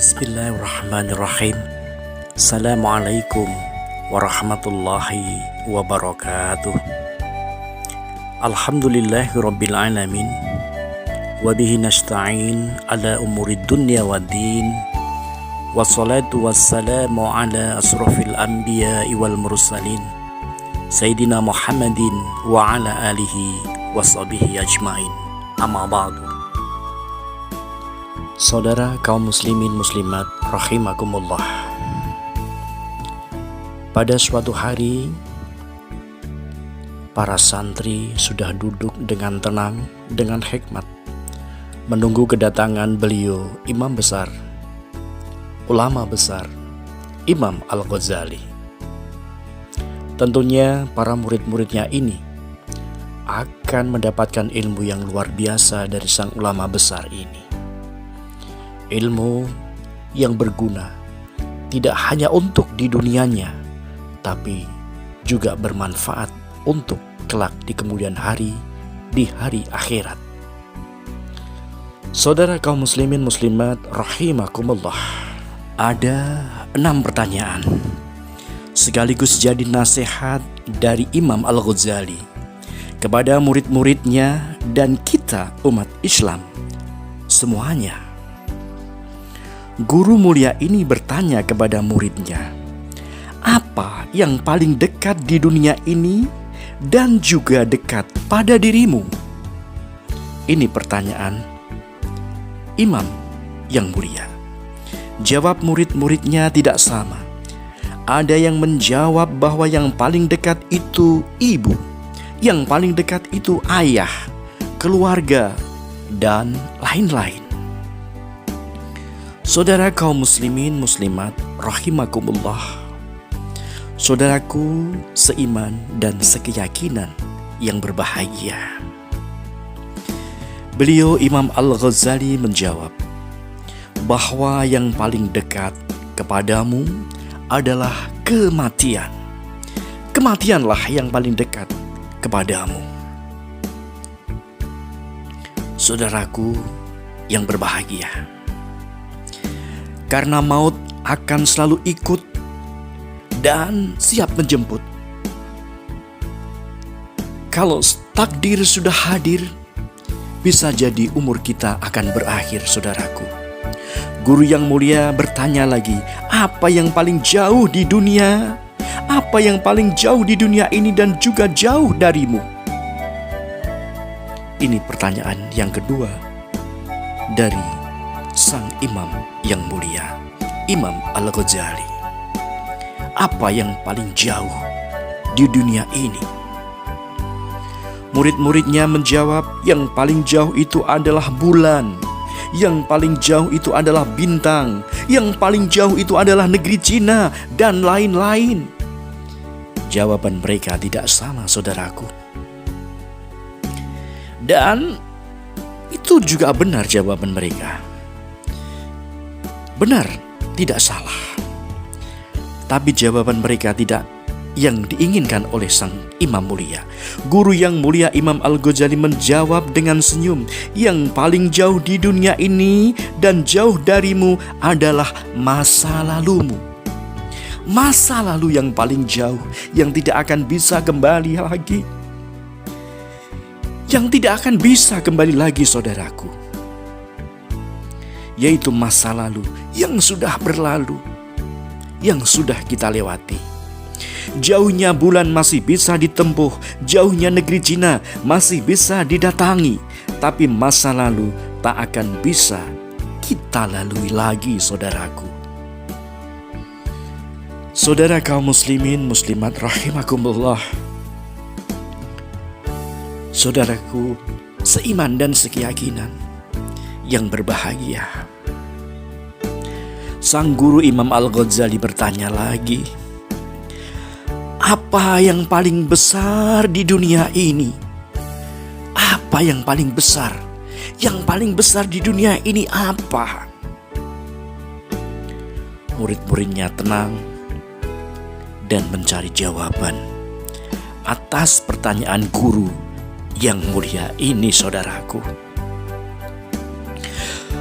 Bismillahirrahmanirrahim. Assalamualaikum warahmatullahi wabarakatuh. Alhamdulillahi rabbil alamin. Wabihi nasta'in ala umurid dunya waddin. Wassalatu wassalamu ala asrafil anbiya'i wal mursalin, Sayyidina Muhammadin wa ala alihi washabihi ajmain. Amma ba'du. Saudara kaum muslimin muslimat rahimakumullah. Pada suatu hari, para santri sudah duduk dengan tenang, dengan hikmat, menunggu kedatangan beliau, imam besar, ulama besar, Imam Al-Ghazali. Tentunya para murid-muridnya ini akan mendapatkan ilmu yang luar biasa dari sang ulama besar ini. Ilmu yang berguna tidak hanya untuk di dunianya, tapi juga bermanfaat untuk kelak di kemudian hari, di hari akhirat. Saudara kaum muslimin muslimat rahimakumullah, ada 6 pertanyaan sekaligus jadi nasihat dari Imam Al-Ghazali kepada murid-muridnya dan kita umat Islam semuanya. Guru mulia ini bertanya kepada muridnya, apa yang paling dekat di dunia ini dan juga dekat pada dirimu? Ini pertanyaan Imam yang mulia. Jawab murid-muridnya tidak sama. Ada yang menjawab bahwa yang paling dekat itu ibu, yang paling dekat itu ayah, keluarga, dan lain-lain. Saudara kaum muslimin muslimat rahimakumullah, saudaraku seiman dan sekeyakinan yang berbahagia. Beliau Imam Al-Ghazali menjawab bahwa yang paling dekat kepadamu adalah kematian. Kematianlah yang paling dekat kepadamu. Saudaraku yang berbahagia, karena maut akan selalu ikut dan siap menjemput. Kalau takdir sudah hadir, bisa jadi umur kita akan berakhir, saudaraku. Guru yang mulia bertanya lagi, apa yang paling jauh di dunia? Apa yang paling jauh di dunia ini dan juga jauh darimu? Ini pertanyaan yang kedua dari sang imam yang mulia, Imam Al-Ghazali. Apa yang paling jauh di dunia ini? Murid-muridnya menjawab, yang paling jauh itu adalah bulan, yang paling jauh itu adalah bintang, yang paling jauh itu adalah negeri Cina, dan lain-lain. Jawaban mereka tidak sama, saudaraku. Dan itu juga benar jawaban mereka. Benar, tidak salah. Tapi jawaban mereka tidak yang diinginkan oleh sang imam mulia. Guru yang mulia Imam Al-Ghazali menjawab dengan senyum, yang paling jauh di dunia ini dan jauh darimu adalah masa lalumu. Masa lalu yang paling jauh, yang tidak akan bisa kembali lagi. Yang tidak akan bisa kembali lagi, saudaraku. Yaitu masa lalu yang sudah berlalu, yang sudah kita lewati. Jauhnya bulan masih bisa ditempuh, jauhnya negeri Cina masih bisa didatangi, tapi masa lalu tak akan bisa kita lalui lagi, saudaraku. Saudara kaum muslimin muslimat rahimakumullah, saudaraku seiman dan sekeyakinan yang berbahagia. Sang guru Imam Al-Ghazali bertanya lagi, apa yang paling besar di dunia ini? Apa yang paling besar? Yang paling besar di dunia ini apa? Murid-muridnya tenang dan mencari jawaban atas pertanyaan guru yang mulia ini, saudaraku.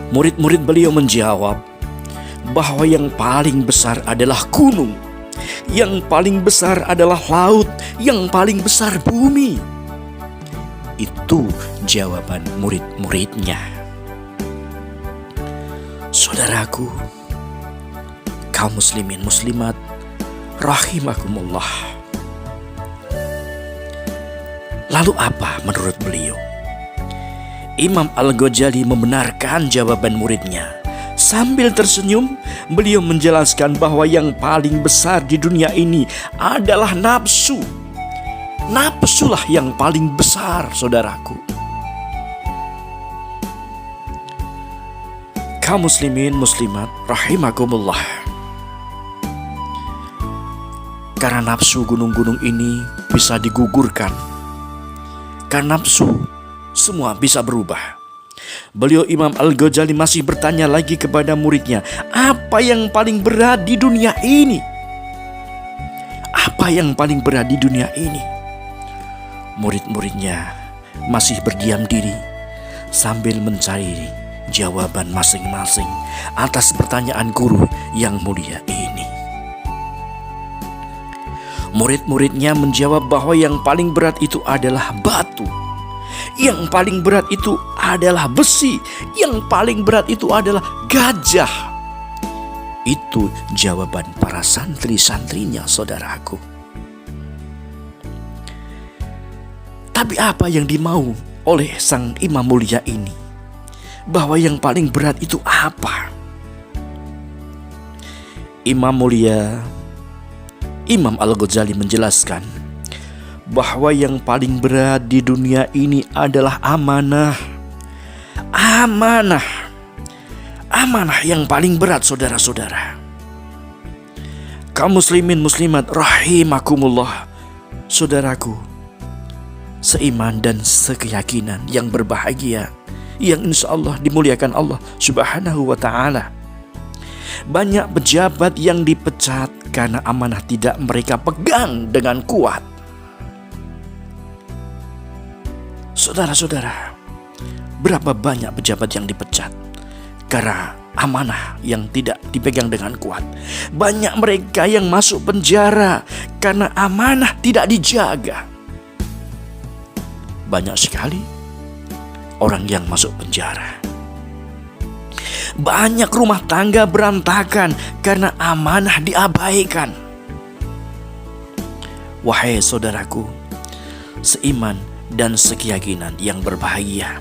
Murid-murid beliau menjawab bahwa yang paling besar adalah gunung, yang paling besar adalah laut, yang paling besar bumi. Itu jawaban murid-muridnya. Saudaraku, kaum muslimin muslimat rahimakumullah. Lalu apa menurut beliau? Imam Al-Ghazali membenarkan jawaban muridnya. Sambil tersenyum, beliau menjelaskan bahwa yang paling besar di dunia ini adalah nafsu. Nafsulah yang paling besar, saudaraku. Kaum muslimin muslimat rahimakumullah. Karena nafsu gunung-gunung ini bisa digugurkan. Karena nafsu semua bisa berubah. Beliau Imam Al-Ghazali masih bertanya lagi kepada muridnya, apa yang paling berat di dunia ini? Apa yang paling berat di dunia ini? Murid-muridnya masih berdiam diri sambil mencari jawaban masing-masing atas pertanyaan guru yang mulia ini. Murid-muridnya menjawab bahwa yang paling berat itu adalah batu, yang paling berat itu adalah besi, yang paling berat itu adalah gajah. Itu jawaban para santri-santrinya, saudaraku. Tapi apa yang dimau oleh sang imam mulia ini? Bahwa yang paling berat itu apa? Imam mulia Imam Al-Ghazali menjelaskan bahwa yang paling berat di dunia ini adalah amanah. Amanah. Amanah yang paling berat, saudara-saudara. Kaum muslimin muslimat rahimakumullah. Saudaraku, seiman dan sekeyakinan yang berbahagia, yang insya Allah dimuliakan Allah subhanahu wa ta'ala. Banyak pejabat yang dipecat karena amanah tidak mereka pegang dengan kuat. Saudara-saudara, berapa banyak pejabat yang dipecat karena amanah yang tidak dipegang dengan kuat. Banyak mereka yang masuk penjara karena amanah tidak dijaga. Banyak sekali orang yang masuk penjara. Banyak rumah tangga berantakan karena amanah diabaikan. Wahai saudaraku, seiman dan sekeyakinan yang berbahagia,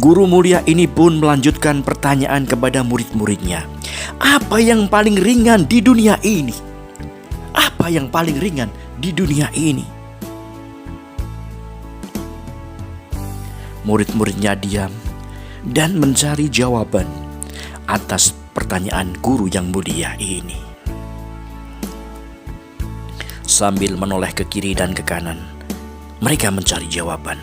guru mulia ini pun melanjutkan pertanyaan kepada murid-muridnya. Apa yang paling ringan di dunia ini? Apa yang paling ringan di dunia ini? Murid-muridnya diam dan mencari jawaban atas pertanyaan guru yang mulia ini. Sambil menoleh ke kiri dan ke kanan, mereka mencari jawaban.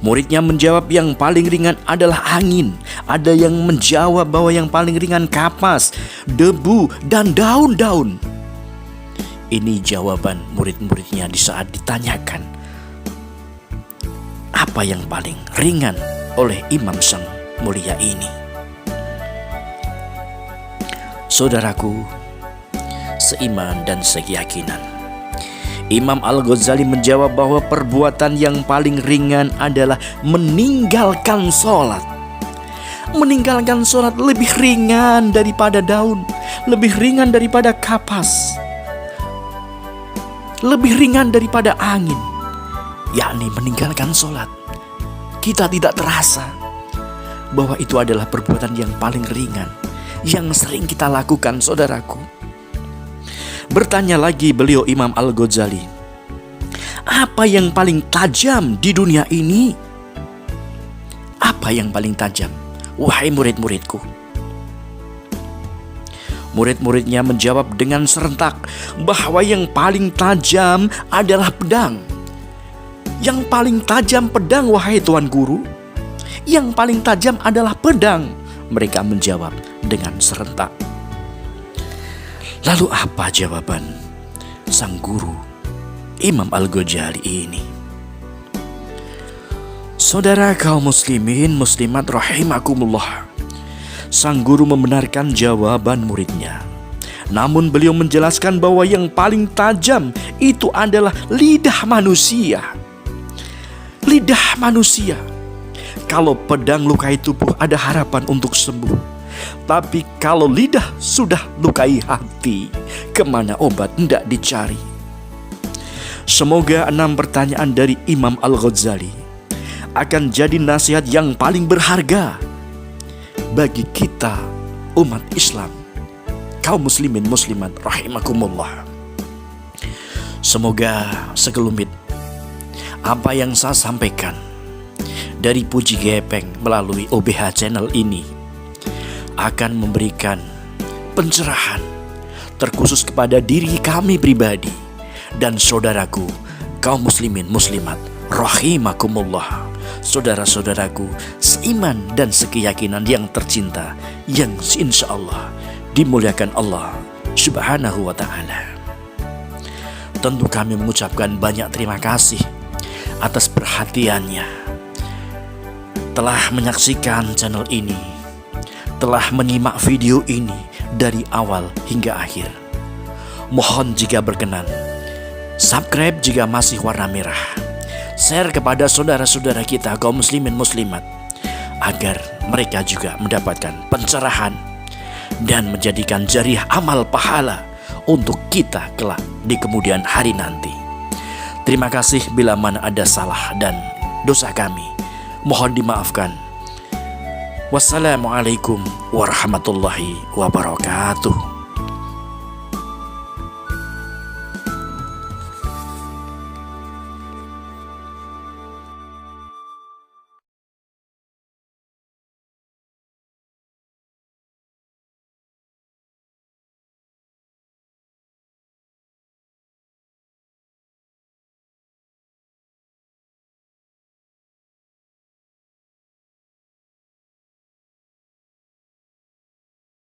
Muridnya menjawab yang paling ringan adalah angin. Ada yang menjawab bahwa yang paling ringan kapas, debu, dan daun-daun. Ini jawaban murid-muridnya di saat ditanyakan apa yang paling ringan oleh imam sang mulia ini. Saudaraku, seiman dan sekeyakinan, Imam Al-Ghazali menjawab bahwa perbuatan yang paling ringan adalah meninggalkan sholat. Meninggalkan sholat lebih ringan daripada daun, lebih ringan daripada kapas, lebih ringan daripada angin. Yakni meninggalkan sholat. Kita tidak terasa bahwa itu adalah perbuatan yang paling ringan yang sering kita lakukan, saudaraku. Bertanya lagi beliau Imam Al-Ghazali, apa yang paling tajam di dunia ini? Apa yang paling tajam, wahai murid-muridku? Murid-muridnya menjawab dengan serentak bahwa yang paling tajam adalah pedang. Yang paling tajam pedang, wahai Tuan Guru. Yang paling tajam adalah pedang, mereka menjawab dengan serentak. Lalu apa jawaban sang guru Imam Al-Ghazali ini? Saudara kaum muslimin muslimat rahimakumullah, Sang guru membenarkan jawaban muridnya. Namun beliau menjelaskan bahwa yang paling tajam itu adalah lidah manusia. Lidah manusia. Kalau pedang lukai tubuh ada harapan untuk sembuh. Tapi kalau lidah sudah lukai hati, kemana obat hendak dicari? Semoga 6 pertanyaan dari Imam Al-Ghazali akan jadi nasihat yang paling berharga bagi kita umat Islam, kaum muslimin muslimat rahimakumullah. Semoga sekelumit apa yang saya sampaikan dari Puji Gepeng melalui OBH channel ini akan memberikan pencerahan terkhusus kepada diri kami pribadi dan saudaraku kaum muslimin muslimat rahimakumullah, saudara-saudaraku seiman dan sekeyakinan yang tercinta yang insya Allah dimuliakan Allah subhanahu wa ta'ala. Tentu kami mengucapkan banyak terima kasih atas perhatiannya, telah menyaksikan channel ini, telah menyimak video ini dari awal hingga akhir. Mohon jika berkenan, subscribe jika masih warna merah, share kepada saudara-saudara kita kaum muslimin muslimat agar mereka juga mendapatkan pencerahan dan menjadikan jariah amal pahala untuk kita kelak di kemudian hari nanti. Terima kasih bila mana ada salah dan dosa kami, mohon dimaafkan. Wassalamualaikum warahmatullahi wabarakatuh.